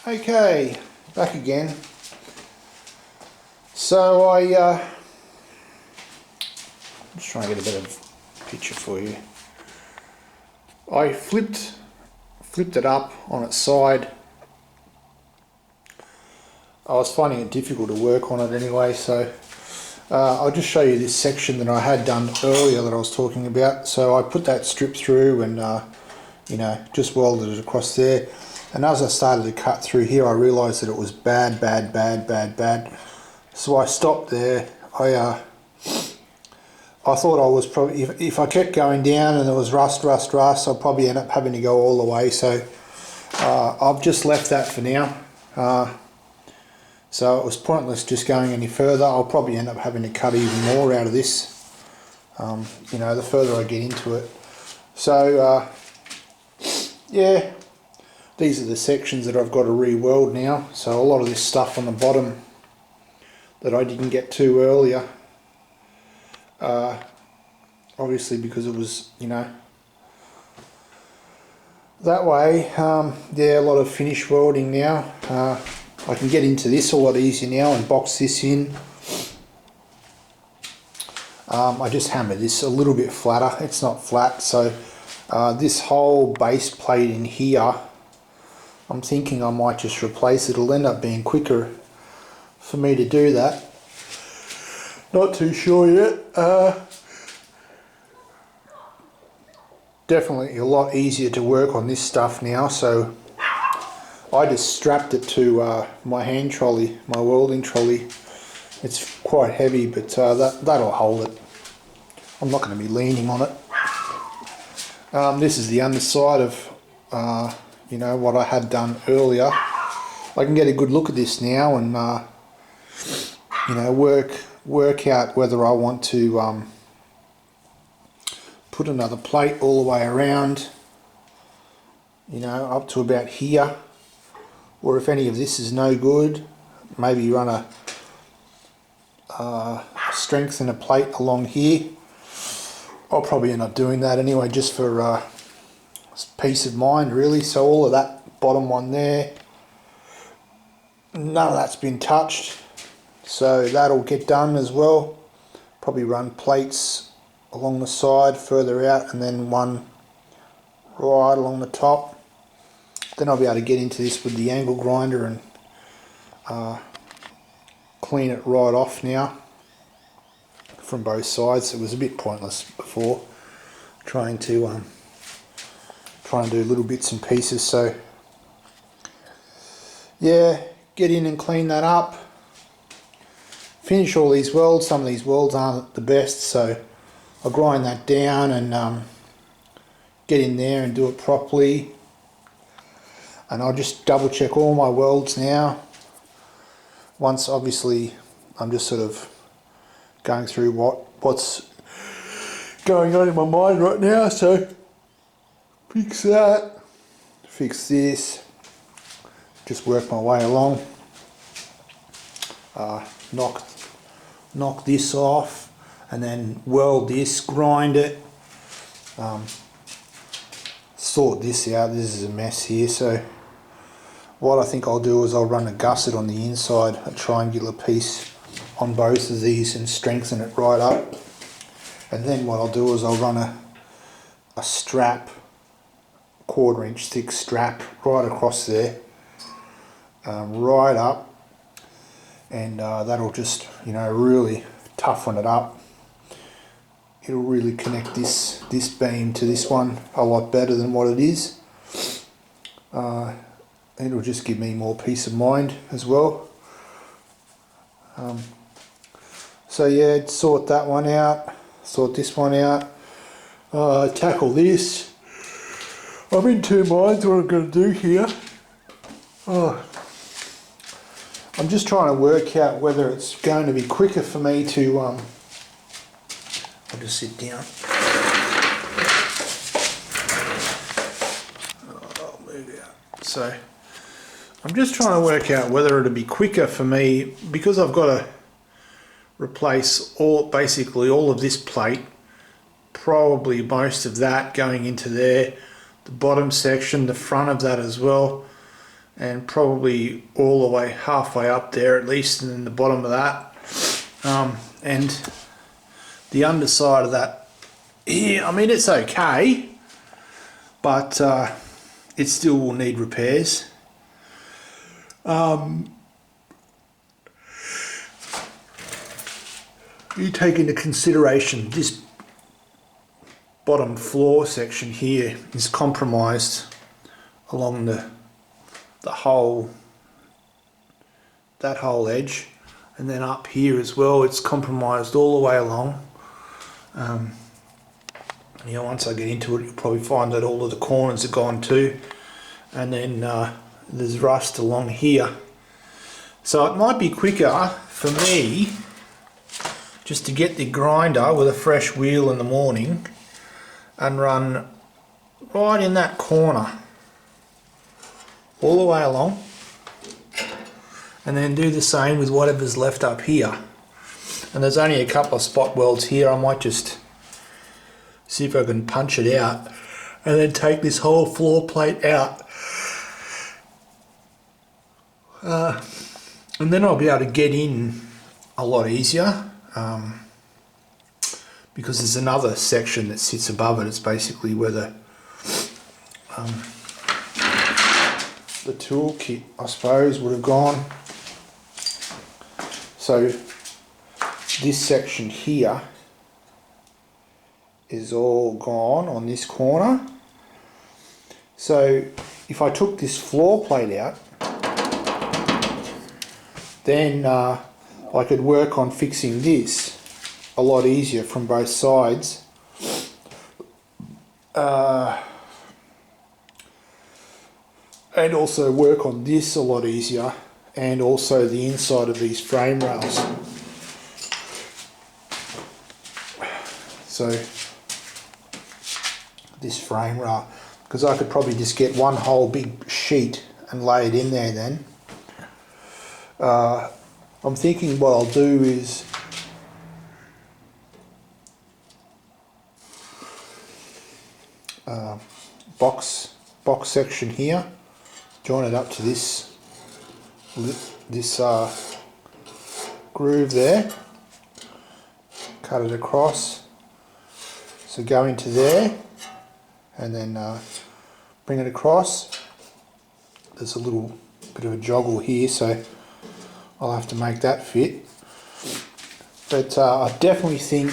Okay, back again. So just trying to get a better picture for you. I flipped it up on its side. I was finding it difficult to work on it anyway, so I'll just show you this section that I had done earlier that I was talking about. So I put that strip through and you know, just welded it across there. And as I started to cut through here, I realised that it was bad. So I stopped there. I thought I was probably, if I kept going down and there was rust, I'll probably end up having to go all the way. So I've just left that for now. So it was pointless just going any further. I'll probably end up having to cut even more out of this, you know, the further I get into it. So yeah, these are the sections that I've got to re-weld now. So a lot of this stuff on the bottom that I didn't get to earlier, obviously because it was, you know, that way. Yeah, a lot of finish welding now. I can get into this a lot easier now and box this in. I just hammered this a little bit flatter. It's not flat, so this whole base plate in here, I'm thinking I might just replace it. It'll end up being quicker for me to do that. Not too sure yet. Definitely a lot easier to work on this stuff now, so I just strapped it to my hand trolley, my welding trolley. It's quite heavy, but that'll hold it. I'm not going to be leaning on it. This is the underside of you know, what I had done earlier. I can get a good look at this now and you know, work out whether I want to put another plate all the way around, you know, up to about here. Or if any of this is no good, maybe run a strengthen a plate along here. I'll probably end up doing that anyway, just for peace of mind, really. So all of that bottom one there, none of that's been touched, so that'll get done as well. Probably run plates along the side further out and then one right along the top. Then I'll be able to get into this with the angle grinder and clean it right off now from both sides. It was a bit pointless before trying to do little bits and pieces. So yeah, get in and clean that up. Finish all these welds. Some of these welds aren't the best, so I'll grind that down and get in there and do it properly. And I'll just double check all my welds now. Once, obviously, I'm just sort of going through what's going on in my mind right now. So fix that, fix this, just work my way along. Knock this off and then weld this, grind it, sort this out. This is a mess here. So what I think I'll do is I'll run a gusset on the inside, a triangular piece on both of these, and strengthen it right up. And then what I'll do is I'll run a strap, 1/4 inch thick strap right across there, right up, and that'll just, you know, really toughen it up. It'll really connect this beam to this one a lot better than what it is. It'll just give me more peace of mind as well. So yeah, sort that one out, sort this one out, tackle this. I'm in two minds what I'm going to do here. I'm just trying to work out whether it's going to be quicker for me to I'll just sit down. I'll move out. So I'm just trying to work out whether it'll be quicker for me, because I've got to replace basically all of this plate, probably most of that going into there, the bottom section, the front of that as well. and probably all the way halfway up there at least, and then the bottom of that, and the underside of that here. I mean, it's okay, but it still will need repairs. You take into consideration this bottom floor section here is compromised along the whole, that whole edge, and then up here as well it's compromised all the way along. You know, once I get into it, you'll probably find that all of the corners are gone too, and then there's rust along here. So it might be quicker for me just to get the grinder with a fresh wheel in the morning and run right in that corner all the way along, and then do the same with whatever's left up here. And there's only a couple of spot welds here. I might just see if I can punch it out and then take this whole floor plate out, and then I'll be able to get in a lot easier, because there's another section that sits above it. It's basically where the tool kit, I suppose, would have gone. So this section here is all gone on this corner. So if I took this floor plate out, then I could work on fixing this a lot easier from both sides. And also work on this a lot easier, and also the inside of these frame rails. So this frame rail, because I could probably just get one whole big sheet and lay it in there then. I'm thinking what I'll do is box section here, join it up to this groove there, cut it across, so go into there, and then bring it across. There's a little bit of a joggle here, so I'll have to make that fit. But I definitely think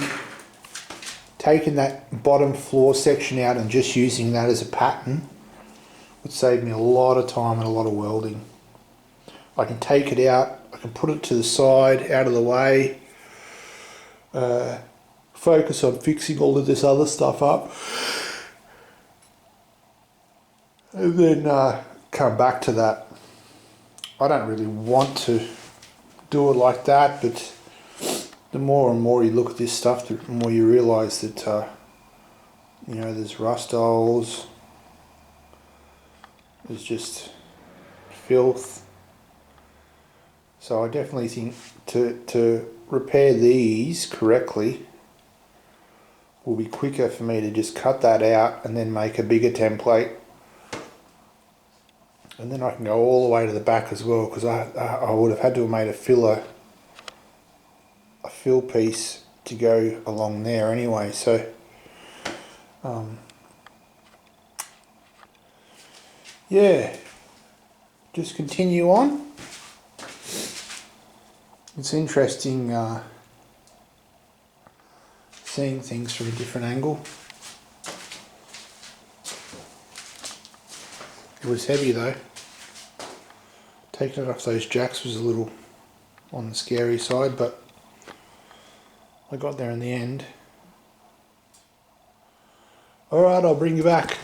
taking that bottom floor section out and just using that as a pattern would save me a lot of time and a lot of welding. I can take it out, I can put it to the side, out of the way, focus on fixing all of this other stuff up, and then come back to that. I don't really want to do it like that, but the more and more you look at this stuff, the more you realise that you know, there's rust holes, there's just filth. So I definitely think to repair these correctly will be quicker for me to just cut that out and then make a bigger template, and then I can go all the way to the back as well, because I would have had to have made a fill piece to go along there anyway. So yeah, just continue on. It's interesting seeing things from a different angle. It was heavy though. Taking it off those jacks was a little on the scary side, but I got there in the end. Alright, I'll bring you back.